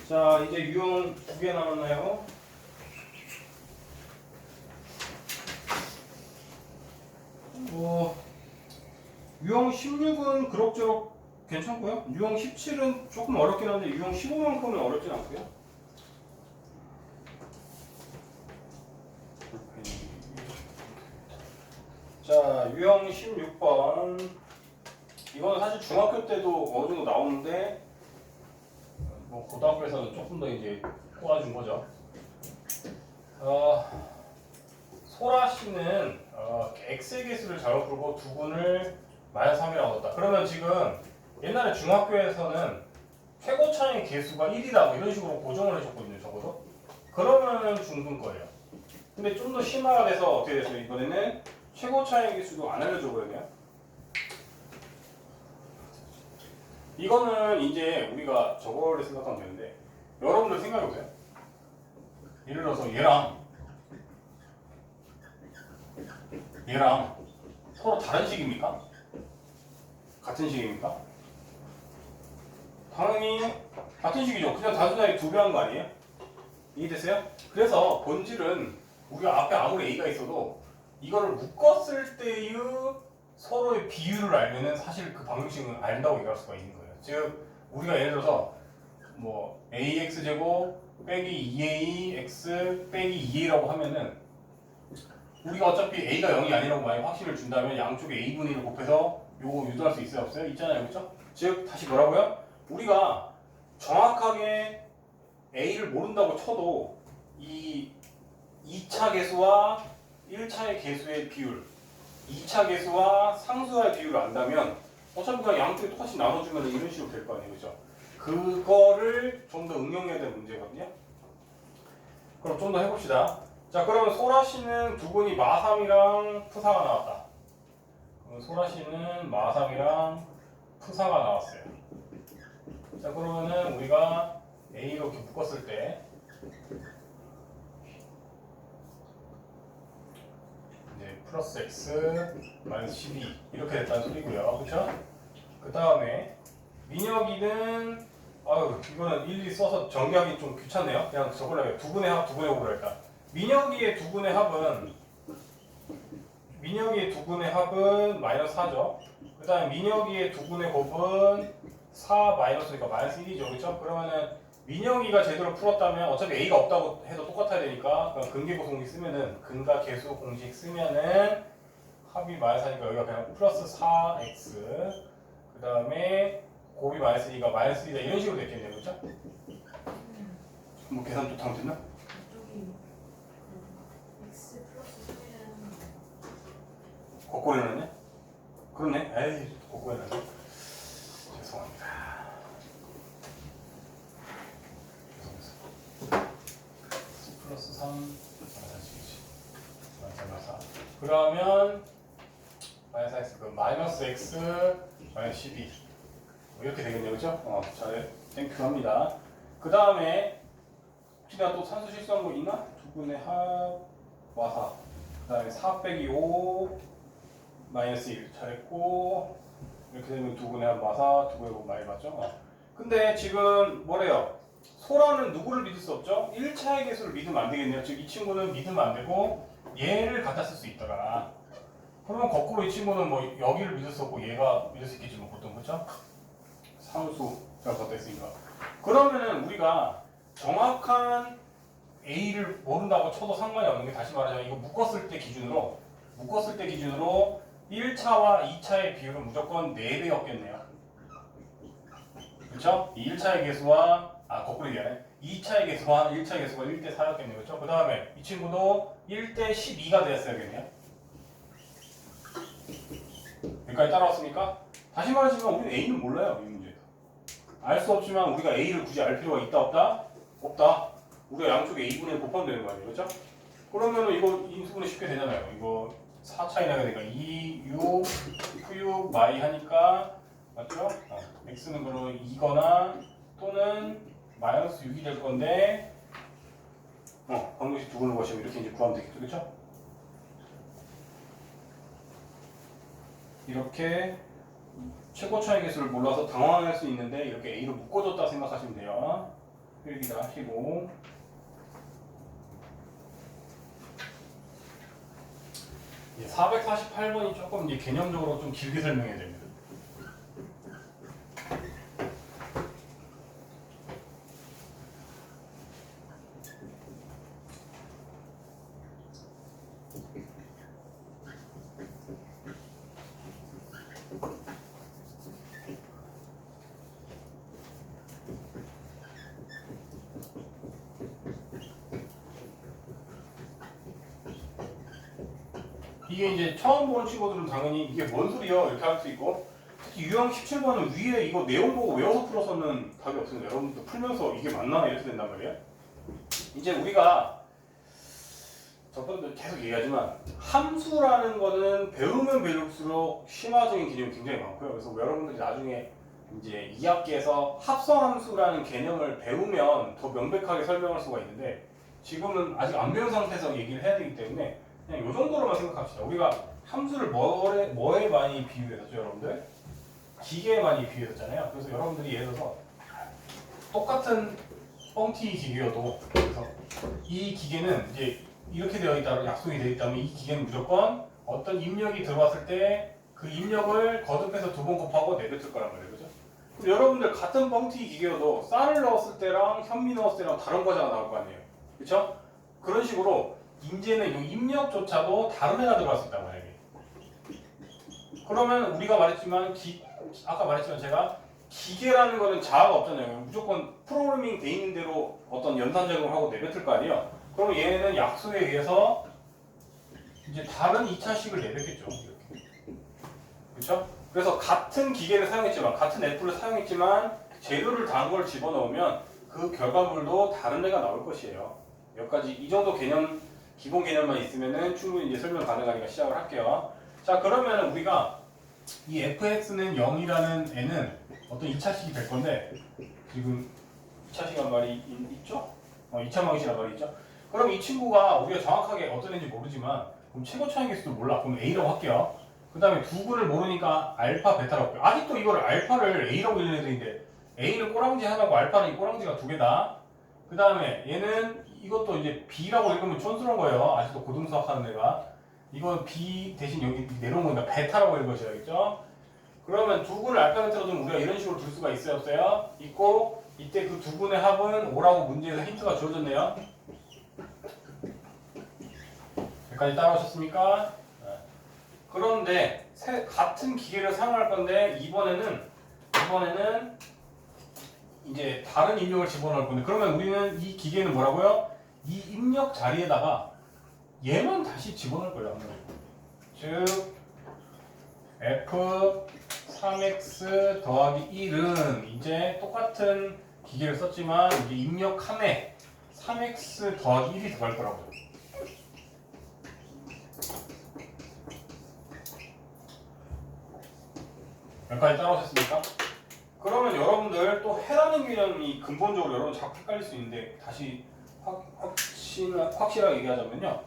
자, 이제 유형 2개 남았나요? 유형 16은 그럭저럭 괜찮고요. 유형 17은 조금 어렵긴 한데 유형 15만큼은 어렵진 않고요. 자, 유형 16번. 이건 사실 중학교 때도 어느 정도 나오는데 뭐 고등학교에서는 조금 더 이제 꼬아준 거죠. 소라 씨는 x의 개수를 잘못 풀고 두근을 -3이라고 얻었다. 그러면 지금 옛날에 중학교에서는 최고 차의 개수가 1이라고 이런 식으로 고정을 해줬거든요. 적어도. 그러면은 중근 거예요. 근데 좀 더 심화가 돼서 어떻게 됐어요? 이번에는 최고 차의 개수도 안 알려줘 버렸네요. 이거는 이제 우리가 저거를 생각하면 되는데 여러분들 생각해보세요. 예를 들어서 얘랑 서로 다른 식입니까? 같은 식입니까? 당연히 같은 식이죠. 그냥 단순하게 두 배 한 거 아니에요? 이해됐어요? 그래서 본질은 우리가 앞에 아무리 A가 있어도 이거를 묶었을 때의 서로의 비율을 알면은 사실 그 방정식은 안다고 얘기할 수가 있는 거예요. 즉 우리가 예를 들어서 뭐 AX제곱 빼기 2AX 빼기 2A라고 하면은 우리가 어차피 A가 0이 아니라고 만약 확신을 준다면 양쪽에 A분의 1을 곱해서 요거 유도할 수 있어요? 없어요? 있잖아요. 그렇죠? 즉 다시 뭐라고요? 우리가 정확하게 A를 모른다고 쳐도 이 2차 개수와 1차의 개수의 비율 2차 개수와 상수와의 비율을 안다면 어차피 그냥 양쪽에 똑같이 나눠주면 이런 식으로 될 거 아니에요. 그죠? 그거를 좀 더 응용해야 될 문제거든요. 그럼 좀 더 해봅시다. 자, 그러면 소라 씨는 두근이 마3이랑 푸사가 나왔다. 그럼 소라 씨는 마3이랑 푸사가 나왔어요. 자, 그러면은 우리가 A로 이렇게 묶었을 때 이제 플러스 X 마이너스 12 이렇게 됐다는 소리고요. 그쵸? 그 다음에 민혁이는 이거는 일일이 써서 정리하기 좀 귀찮네요. 그냥 저걸로 해요. 두근의 합, 두근의 곱으로 할까? 민혁이의 두근의 합은 마이너스 4죠. 그 다음에 민혁이의 두근의 곱은 4 마이너스니까 마이너스 1이죠. 그렇죠? 그러면은 민혁이가 제대로 풀었다면 어차피 A가 없다고 해도 똑같아야 되니까 그럼 근계고수 공식 쓰면은 근과 계수 공식 쓰면은 합이 마이너스 4니까 여기가 그냥 플러스 4x 그 다음에 곱이 마이너스 2가 마이너스 1이다 이런 식으로 됐겠네요. 그렇죠? 뭐 계산 또 잘못됐나? 이쪽이 x 플러스 3이라는 거꾸로 해놨네? 그러네. 에이, 거꾸로 해놨네. 죄송합니다. 플러스 3 마이너스 4 그러면 마이너스 x 그 마이너스 x 마이너스 12 뭐 이렇게 되겠네요. 그죠? 잘 땡큐 합니다. 그 다음에 혹시 내가 또 산수 실수한 거 있나? 두분의 합 와사 그 다음에 4 빼기 5 마이너스 1 잘했고 이렇게 되면 두분의 합 와사 두분의 곱 많이 봤죠? 근데 지금 뭐래요? 소라는 누구를 믿을 수 없죠? 1차의 개수를 믿으면 안 되겠네요. 즉 이 친구는 믿으면 안 되고 얘를 갖다 쓸 수 있더라. 그러면 거꾸로 이 친구는 뭐 여기를 믿을 수 없고 얘가 믿을 수 있겠지 뭐 보통. 그렇죠? 상수가 갖다 있으니까. 그러면은 우리가 정확한 A를 모른다고 쳐도 상관이 없는 게 다시 말하자면 이거 묶었을 때 기준으로 1차와 2차의 비율은 무조건 4배였겠네요. 그렇죠? 이 1차의 개수와 거꾸로 얘기하네. 2차의 개수와 1차의 개수가 1대 4였겠네요. 그렇죠? 그 다음에 이 친구도 1대 12가 되었어야겠네요. 여기까지 따라왔습니까? 다시 말하지만 우리는 A는 몰라요. 이 문제에서. 알 수 없지만 우리가 A를 굳이 알 필요가 있다 없다? 없다. 우리가 양쪽에 A분의 1 곱하면 되는 거 아니에요. 그렇죠? 그러면은 이거 인수분해 쉽게 되잖아요. 이거 4 차이 나게 되니까 2, 6, 9, 마이 하니까 맞죠? x는 그럼 2거나 또는 마이너스 6이 될 건데 방정식 두 분을 보시면 이렇게 이제 구하면 되겠죠. 그렇죠? 이렇게 최고 차의 개수를 몰라서 당황할 수 있는데 이렇게 A로 묶어줬다 생각하시면 돼요. 필기를 하시고 이제 448번이 조금 이제 개념적으로 좀 길게 설명해야 됩니다. 이게 이제 처음 보는 친구들은 당연히 이게 뭔 소리야 이렇게 할 수 있고, 특히 유형 17번은 위에 이거 내용 보고 외워서 풀어서는 답이 없으니까 여러분도 풀면서 이게 맞나 이렇게 된단 말이에요. 이제 우리가 저번에도 계속 얘기하지만 함수라는 거는 배우면 배울수록 심화적인 개념이 굉장히 많고요. 그래서 여러분들이 나중에 이제 2학기에서 합성함수라는 개념을 배우면 더 명백하게 설명할 수가 있는데, 지금은 아직 안 배운 상태에서 얘기를 해야 되기 때문에 그냥 이 정도로만 생각합시다. 우리가 함수를 뭐에 많이 비유했었죠, 여러분들? 기계에 많이 비유했잖아요. 그래서 여러분들이 예를 들어서 똑같은 뻥튀기 기계여도, 그래서 이 기계는 이제 이렇게 되어 있다고 약속이 되어 있다면 이 기계는 무조건 어떤 입력이 들어왔을 때 그 입력을 거듭해서 2번 곱하고 내뱉을 거란 말이에요, 그죠? 근데 여러분들 같은 뻥튀기 기계여도 쌀을 넣었을 때랑 현미 넣었을 때랑 다른 과자가 나올 거 아니에요, 그렇죠? 그런 식으로 이제는 이 입력조차도 다른 애가 들어갈 수 있단 말이에요. 그러면 우리가 말했지만 아까 말했지만 제가 기계라는 거는 자아가 없잖아요. 무조건 프로그래밍 돼 있는 대로 어떤 연산작용을 하고 내뱉을 거 아니에요. 그럼 얘는 약속에 의해서 이제 다른 2차식을 내뱉겠죠. 이렇게. 그렇죠? 그래서 같은 기계를 사용했지만, 같은 애플을 사용했지만 재료를 다른 걸 집어넣으면 그 결과물도 다른 애가 나올 것이에요. 여기까지 이 정도 개념, 기본 개념만 있으면은 충분히 이제 설명 가능하니까 시작을 할게요. 자, 그러면 우리가 이 fx는 0이라는 애는 어떤 2차식이 될 건데, 지금 2차식이란 말이 있죠? 2차 방식이란 말이 있죠? 그럼 이 친구가 우리가 정확하게 어떤 애인지 모르지만, 그럼 최고 차이 개수도 몰라. 그럼 a라고 할게요. 그 다음에 두근을 모르니까 알파, 베타라고 할게요. 아직도 이거를 알파를 a라고 읽는 애들인데, a는 꼬랑지 하나고 알파는 이 꼬랑지가 2개다. 그 다음에 얘는 이것도 이제 b라고 읽으면 촌스러운 거예요. 아직도 고등수학 하는 애가. 이건 b 대신 여기 내려온 거니까 베타라고 읽으셔야겠죠? 그러면 두근을 알파, 베타로 두면 우리가 이런 식으로 둘 수가 있어요, 없어요? 있고, 이때 그 두근의 합은 5라고 문제에서 힌트가 주어졌네요. 여기까지 따라오셨습니까? 그런데 같은 기계를 사용할 건데 이번에는 이제 다른 입력을 집어넣을 건데, 그러면 우리는 이 기계는 뭐라고요? 이 입력 자리에다가 얘만 다시 집어넣을 거예요. 즉 f3x 더하기 1은 이제 똑같은 기계를 썼지만 이제 입력함에 3x 더하기 1이 들어갈 거라고요. 여기까지 따라오셨습니까? 그러면 여러분들 또 해라는 개념이 근본적으로 여러분 자꾸 헷갈릴 수 있는데, 다시 확실하게 얘기하자면요,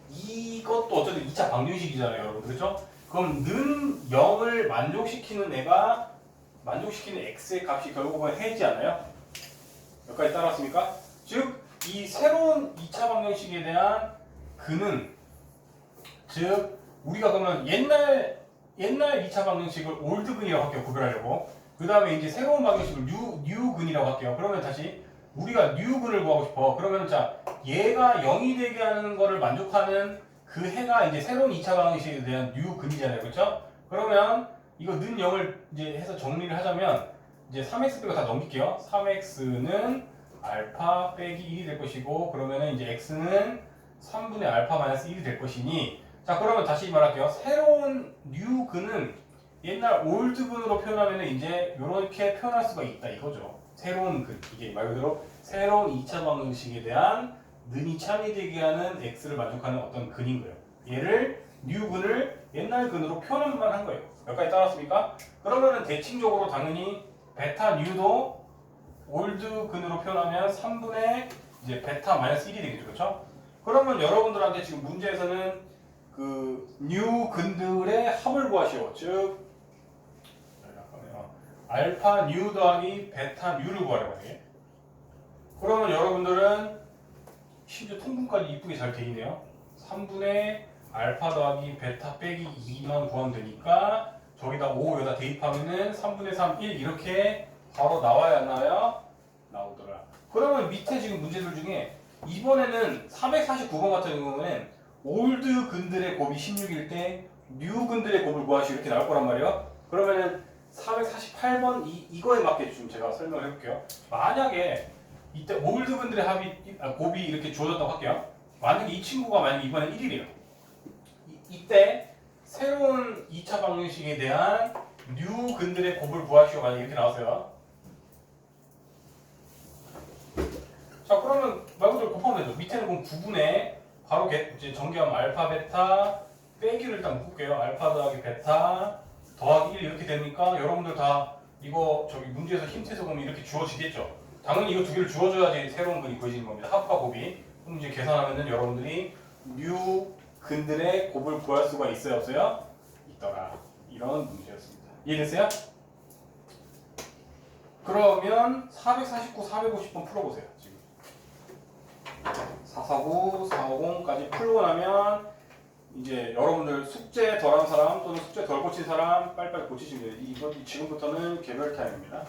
이것도 어쨌든 2차 방정식이잖아요, 여러분. 그렇죠? 그럼 는 0을 만족시키는 애가 만족시키는 x의 값이 결국은 해지 않아요? 여기까지 따라왔습니까? 즉 이 새로운 2차 방정식에 대한 근은, 즉 우리가 그러면 옛날 2차 방정식을 올드근이라고 할게요, 구별하려고. 그 다음에 이제 새로운 방정식을 뉴근이라고 할게요. 그러면 다시 우리가 뉴근을 구하고 싶어. 그러면 자, 얘가 0이 되게 하는 거를 만족하는 그 해가 이제 새로운 2차 방정식에 대한 뉴근이잖아요, 그렇죠? 그러면 이거 는 0을 이제 해서 정리를 하자면, 이제 3x 빼고 다 넘길게요. 3x는 알파 빼기 1이 될 것이고, 그러면은 이제 x는 3분의 알파 마이너스 1이 될 것이니, 자, 그러면 다시 말할게요. 새로운 뉴근은 옛날 올드근으로 표현하면 이제 이렇게 표현할 수가 있다 이거죠. 새로운 근, 이게 말 그대로 새로운 2차 방정식에 대한 는이 참이 되게 하는 x를 만족하는 어떤 근인 거예요. 얘를 뉴근을 옛날 근으로 표현만 한 거예요. 여기까지 따랐습니까? 그러면은 대칭적으로 당연히 베타 뉴도 올드 근으로 표현하면 3분의 이제 베타 마이너스 1이 되겠죠, 그렇죠? 그러면 여러분들한테 지금 문제에서는 그 뉴 근들의 합을 구하시오. 즉 알파 뉴 더하기 베타 뉴를 구하려고 해. 그러면 여러분들은 심지어 통분까지 이쁘게 잘 돼 있네요. 3분의 알파 더하기 베타 빼기 2만 구하면 되니까 저기다 5 여기다 대입하면은 3분의 3, 1 이렇게 바로 나와야 안 나와요? 나오더라. 그러면 밑에 지금 문제들 중에 이번에는 449번 같은 경우는 올드 근들의 곱이 16일 때 뉴 근들의 곱을 구하시오 이렇게 나올 거란 말이에요. 그러면은 448번 이거에 맞게 좀 제가 설명을 해볼게요. 만약에 이때 올드 근들의 곱이 이렇게 주어졌다고 할게요. 만약에 이 친구가 만약에 이번엔 1이래요. 이때 새로운 2차 방정식에 대한 뉴 근들의 곱을 구하시오 만약에 이렇게 나왔어요. 자 그러면 말 그대로 곱하면 되죠. 밑에는 그럼 9분의 바로 이제 전개하면 알파 베타 빼기를 일단 묶을게요. 알파 더하기 베타 더하기 1 이렇게 되니까 여러분들 다 이거 저기 문제에서 힌트에서 보면 이렇게 주어지겠죠. 당연히 이거 두 개를 주어줘야지 새로운 근이 구해지는 겁니다. 합과 곱이. 그럼 이제 계산하면은 여러분들이 뉴 근들의 곱을 구할 수가 있어요 없어요? 있더라. 이런 문제였습니다. 이해됐어요? 그러면 449, 450번 풀어보세요. 지금 449, 450까지 풀고 나면 이제 여러분들 숙제 덜한 사람 또는 숙제 덜 고친 사람 빨리빨리 고치시면 돼요. 이거 지금부터는 개별 타임입니다.